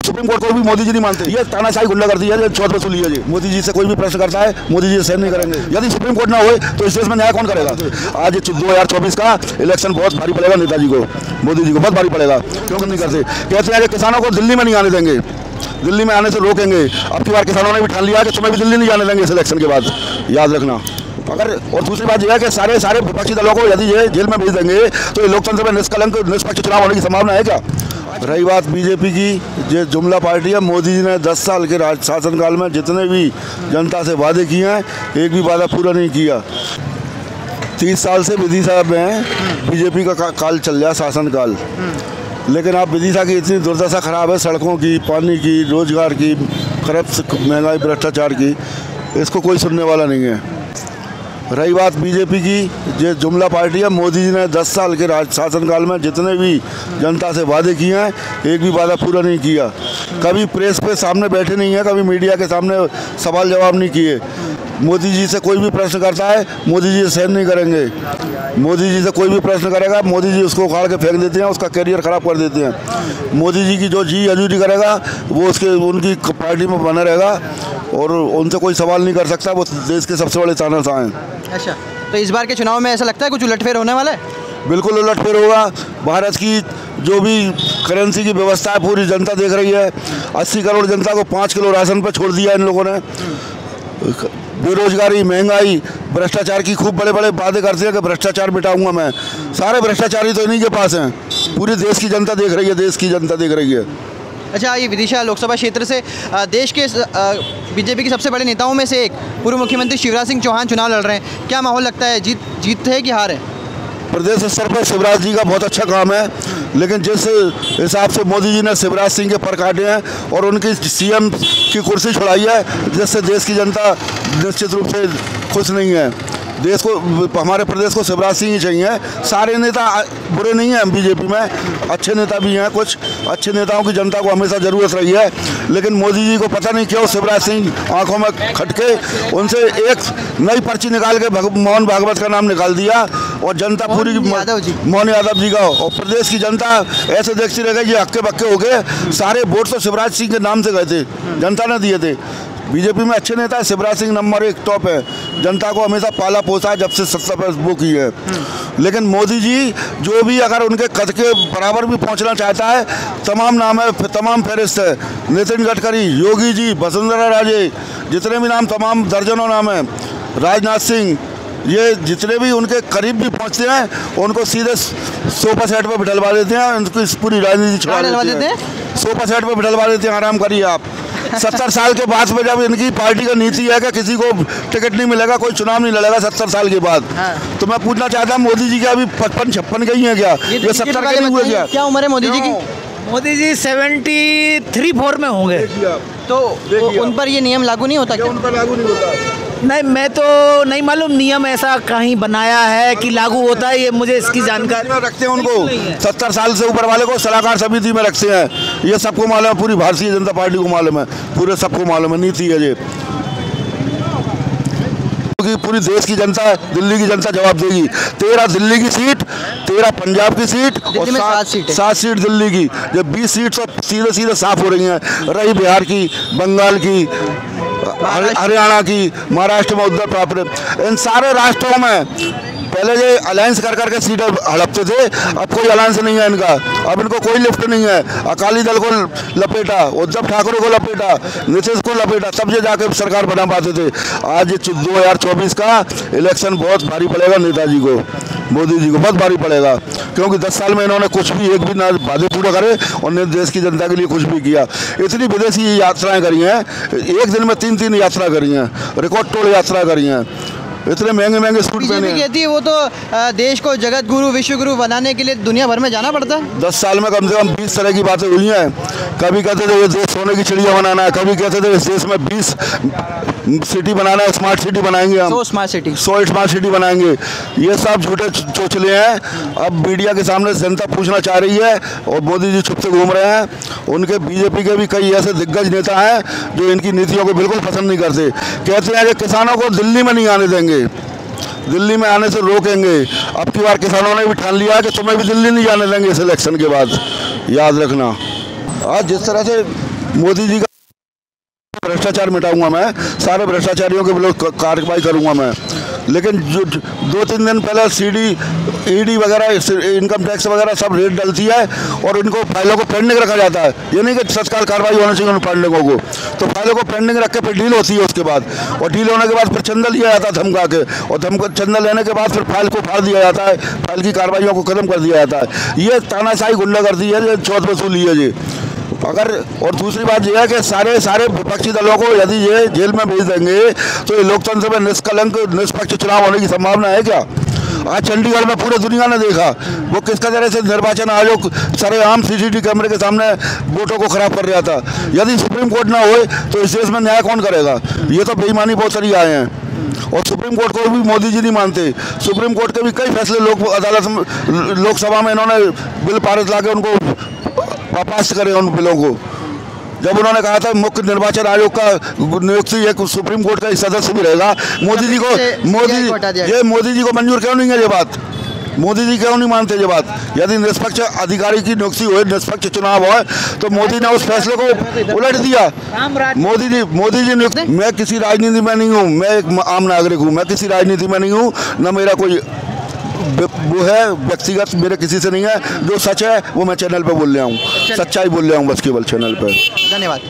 Supreme court को भी मोदी जी नहीं मानते। ये तानाशाही गुंडागर्दी है, चौथ वसूली है। मोदी जी से कोई भी प्रश्न करता है, मोदी जी सहन नहीं करेंगे। यदि सुप्रीम कोर्ट ना हो तो इस देश में न्याय कौन करेगा? आज 2024 का इलेक्शन बहुत भारी पड़ेगा नेताजी को, मोदी जी को बहुत भारी पड़ेगा। क्यों नहीं करते? कहते हैं कि किसानों को दिल्ली में नहीं आने देंगे, दिल्ली में आने से रोकेंगे। अब की बार किसानों ने भी ठान लिया कि तुम्हें भी दिल्ली नहीं जाने देंगे इस इलेक्शन के बाद, याद रखना। अगर और दूसरी बात यह है कि सारे विपक्षी दलों को यदि ये जेल में भेज देंगे तो ये लोकतंत्र में निष्कलंक निष्पक्ष चुनाव होने की संभावना है क्या? रही बात बीजेपी की, जो जुमला पार्टी है, मोदी जी ने 10 साल के शासनकाल में जितने भी जनता से वादे किए हैं, एक भी वादा पूरा नहीं किया। 30 साल से विदिशा में बीजेपी का काल चल रहा, शासनकाल। लेकिन आप विदिशा की इतनी दुर्दशा खराब है, सड़कों की, पानी की, रोजगार की, करप्ट महंगाई, भ्रष्टाचार की, इसको कोई सुनने वाला नहीं है। रही बात बीजेपी की, जो जुमला पार्टी है, मोदी जी ने 10 साल के शासनकाल में जितने भी जनता से वादे किए हैं, एक भी वादा पूरा नहीं किया। कभी प्रेस पे सामने बैठे नहीं है, कभी मीडिया के सामने सवाल जवाब नहीं किए। मोदी जी से कोई भी प्रश्न करता है, मोदी जी सहन नहीं करेंगे। मोदी जी से कोई भी प्रश्न करेगा, मोदी जी उसको उखाड़ के फेंक देते हैं, उसका करियर ख़राब कर देते हैं। मोदी जी की जो जी हजूरी करेगा वो उनकी पार्टी में बना रहेगा और उनसे कोई सवाल नहीं कर सकता। वो देश के सबसे बड़े तानाशाह हैं। अच्छा, तो इस बार के चुनाव में ऐसा लगता है कुछ उलटफेर होने वाला है? बिल्कुल उलटफेर होगा। भारत की जो भी करेंसी की व्यवस्था है पूरी जनता देख रही है। 80 करोड़ जनता को 5 किलो राशन पर छोड़ दिया इन लोगों ने। बेरोजगारी, महंगाई, भ्रष्टाचार की खूब बड़े बड़े वादे करते हैं कि भ्रष्टाचार मिटाऊंगा मैं। सारे भ्रष्टाचारी तो इन्हीं के पास हैं। पूरी देश की जनता देख रही है, देश की जनता देख रही है। अच्छा, ये विदिशा लोकसभा क्षेत्र से देश के बीजेपी के सबसे बड़े नेताओं में से एक पूर्व मुख्यमंत्री शिवराज सिंह चौहान चुनाव लड़ रहे हैं। क्या माहौल लगता है, जीत है कि हार है? प्रदेश स्तर पर शिवराज जी का बहुत अच्छा काम है, लेकिन जिस हिसाब से मोदी जी ने शिवराज सिंह के पर काटे हैं और उनकी सीएम की कुर्सी छुड़ाई है, जिससे देश की जनता निश्चित रूप से खुश नहीं है। देश को, हमारे प्रदेश को शिवराज सिंह ही चाहिए। सारे नेता बुरे नहीं हैं, बीजेपी में अच्छे नेता भी हैं। कुछ अच्छे नेताओं की जनता को हमेशा ज़रूरत रही है, लेकिन मोदी जी को पता नहीं क्यों शिवराज सिंह आंखों में खटके उनसे एक नई पर्ची निकाल के मोहन भागवत का नाम निकाल दिया और जनता पूरी मोहन यादव जी का, और प्रदेश की जनता ऐसे देखती रह गई। ये हक्के बक्के हो गए। सारे वोट तो शिवराज सिंह के नाम से गए थे, जनता ने दिए थे। बीजेपी में अच्छे नेता शिवराज सिंह नंबर 1 टॉप है। जनता को हमेशा पाला पोसा जब से सत्ता पर वो की है। लेकिन मोदी जी जो भी अगर उनके कद के बराबर भी पहुंचना चाहता है, तमाम नाम है, तमाम फहरिस्त है। नितिन गडकरी, योगी जी, वसुंधरा राजे, जितने भी नाम, तमाम दर्जनों नाम है। राजनाथ सिंह, ये जितने भी उनके करीब भी पहुंचते हैं उनको सीधे सोफा सेट पर बिठलवा देते हैं। उनकी पूरी राजनीति छुड़ा देते हैं, सोफा सेट पर बिठलवा देते हैं। आराम करिए आप। 70 साल के बाद में जब इनकी पार्टी का नीति है कि किसी को टिकट नहीं मिलेगा, कोई चुनाव नहीं लड़ेगा 70 साल के बाद। तो मैं पूछना चाहता हूँ, मोदी जी के अभी 55-56 के ही हैं क्या? ये 70 के नहीं हुए क्या? क्या उम्र है मोदी जी की? मोदी जी 73-4 में होंगे। तो उन पर ये नियम लागू नहीं होता क्या? उन पर लागू नहीं होता। नहीं, मैं तो नहीं मालूम नियम ऐसा कहीं बनाया है कि लागू होता है, ये मुझे इसकी जानकारी। रखते हैं उनको 70 साल से ऊपर वाले को सलाहकार समिति में रखते हैं। ये सबको मालूम है, पूरी भारतीय जनता पार्टी को मालूम है, पूरे सबको मालूम है, नीति है ये। पूरी देश की जनता, दिल्ली की जनता जवाब देगी। 13 दिल्ली की सीट, 13 पंजाब की सीट और 7 सीट दिल्ली की। जब 20 सीट तो सीधे सीधे साफ हो रही हैं। रही बिहार की, बंगाल की, हरियाणा की, महाराष्ट्र में उद्धव ठाकरे, इन सारे राष्ट्रों में पहले ये अलायंस कर करके सीटें हड़पते थे। अब कोई अलायंस नहीं है इनका, अब इनको कोई लिफ्ट नहीं है। अकाली दल को लपेटा, उद्धव ठाकरे को लपेटा, नीतीश को लपेटा, तब ये जाके सरकार बना पाते थे। आज 2024 का इलेक्शन बहुत भारी पड़ेगा नेताजी को, मोदी जी को बहुत भारी पड़ेगा, क्योंकि 10 साल में इन्होंने कुछ भी, एक भी ना वादे पूरा करे और न देश की जनता के लिए कुछ भी किया। इतनी विदेशी यात्राएं करी हैं, एक दिन में 3-3 यात्रा करी हैं, रिकॉर्ड तोड़ यात्रा करी हैं। इतने महंगे महंगे सूट पहने हैं। कहती है वो तो देश को जगत गुरु, विश्व गुरु बनाने के लिए दुनिया भर में जाना पड़ता है। 10 साल में कम से कम 20 तरह की बातें हुई हैं। कभी कहते थे ये देश सोने की चिड़िया बनाना है, कभी कहते थे इस देश में 20 सिटी बनाना है, स्मार्ट सिटी बनाएंगे हम, 100 स्मार्ट सिटी बनाएंगे। ये सब झूठे चोचले हैं। अब मीडिया के सामने जनता पूछना चाह रही है और मोदी जी चुप से घूम रहे हैं। उनके बीजेपी के भी कई ऐसे दिग्गज नेता हैं जो इनकी नीतियों को बिल्कुल पसंद नहीं करते। कहते हैं कि किसानों को दिल्ली में नहीं आने देंगे, दिल्ली में आने से रोकेंगे। अब की बार किसानों ने भी ठान लिया कि तुम्हें भी दिल्ली नहीं जाने देंगे इस इलेक्शन के बाद, याद रखना। आज जिस तरह से मोदी जी का भ्रष्टाचार मिटाऊंगा मैं, सारे भ्रष्टाचारियों के विरुद्ध कार्रवाई करूंगा मैं। लेकिन जो 2-3 दिन पहले सीडी ईडी वगैरह इनकम टैक्स वगैरह सब रेट डलती है और इनको फाइलों को पेंडिंग रखा जाता है। ये नहीं कि तत्काल कार्रवाई होनी चाहिए उन पेंडिंगों को, तो फाइलों को पेंडिंग रख के फिर डील होती है उसके बाद, और डील होने के बाद फिर चंदा लिया जाता है धमका के, और चंदा लेने के बाद फिर फाइल को फाड़ दिया जाता है, फाइल की कार्रवाइयों को खत्म कर दिया जाता है। ये तानाशाही गुंडागर्दी है, ये चौथ वसूली है जी। अगर और दूसरी बात यह है कि सारे विपक्षी दलों को यदि ये जेल में भेज देंगे तो ये लोकतंत्र में निष्कलंक निष्पक्ष चुनाव होने की संभावना है क्या? आज चंडीगढ़ में पूरे दुनिया ने देखा वो किस तरह से निर्वाचन आयोग सरेआम सीसीटीवी कैमरे के सामने वोटों को खराब कर रहा था। यदि सुप्रीम कोर्ट ना हो तो इस देश में न्याय कौन करेगा? ये तो बेईमानी बहुत सारी आए हैं, और सुप्रीम कोर्ट को भी मोदी जी नहीं मानते। सुप्रीम कोर्ट के भी कई फैसले लोकसभा में इन्होंने बिल पारित ला के उनको वापस करें उन बिलों को। जब उन्होंने कहा था मुख्य निर्वाचन आयोग का नियुक्ति एक सुप्रीम कोर्ट का सदस्य भी रहेगा, मोदी जी को मंजूर क्यों नहीं है ये बात? मोदी जी क्यों नहीं मानते ये बात? यदि निष्पक्ष अधिकारी की नियुक्ति हो, निष्पक्ष चुनाव हो, तो मोदी ने उस फैसले को उलट दिया। मोदी जी नियुक्त, मैं किसी राजनीति में नहीं हूँ, मैं एक आम नागरिक हूँ, मैं किसी राजनीति में नहीं हूँ, न मेरा कोई वो है व्यक्तिगत, मेरे किसी से नहीं है। जो सच है वो मैं चैनल पे बोल रहा हूँ, सच्चाई बोल रहा हूँ बस केवल चैनल पे। धन्यवाद।